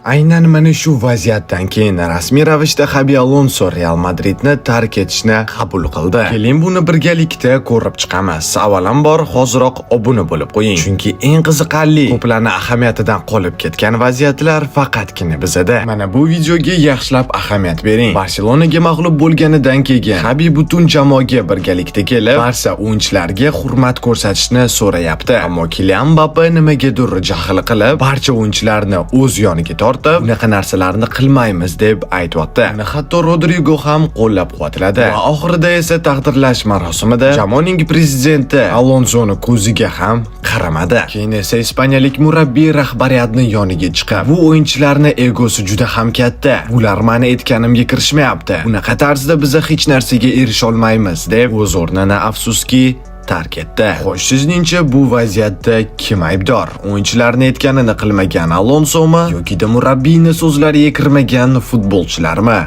Aynan mana shu vaziyatdan keyin rasmiy ravishda Xabi Alonso Real Madridni tark etishni qabul qildi. Keling buni birgalikda ko'rib chiqamiz. Avvalambor hoziroq obuna bo'lib qo'ying, chunki eng qiziqarli, ko'plarni ahamiyatidan qolib ketgan vaziyatlar faqatgina bizada. Mana bu videoga yaxshilab ahamiyat bering. Barselonaga mag'lub bo'lganidan keyin Xabi butun jamoaga birgalikda kelib, Barsa o'yinchilariga hurmat ko'rsatishni so'rayapti. Ammo Kylian Mbappe nimagadir jahl qilib, barcha o'yinchilarni o'z yoniga tortib, bunaqa narsalarni qilmaymiz deb aytibdi. Uni hatto Rodrigo ham qo'llab-quvvatladi. Va oxirida esa taqdirlash marosimida jamoaning prezidenti Alonsoni ko'ziga ham qaramadi. Keyin esa ispaniyalik murabbiy rahbariyatning yoniga chiqib, bu o'yinchilarni egosi juda ham katta. Bular meni aytganimga kirishmayapti. Bunaqa tarzda biz hech narsaga erisha olmaymiz deb o'z o'rnini afsuski tark etdi. Xo'sh, sizningcha bu vaziyatda kim aybdor? O'yinchilarni aytganini qilmagan Alonsomi yoki murabbiyning so'zlariga kirmagan futbolchilarmi?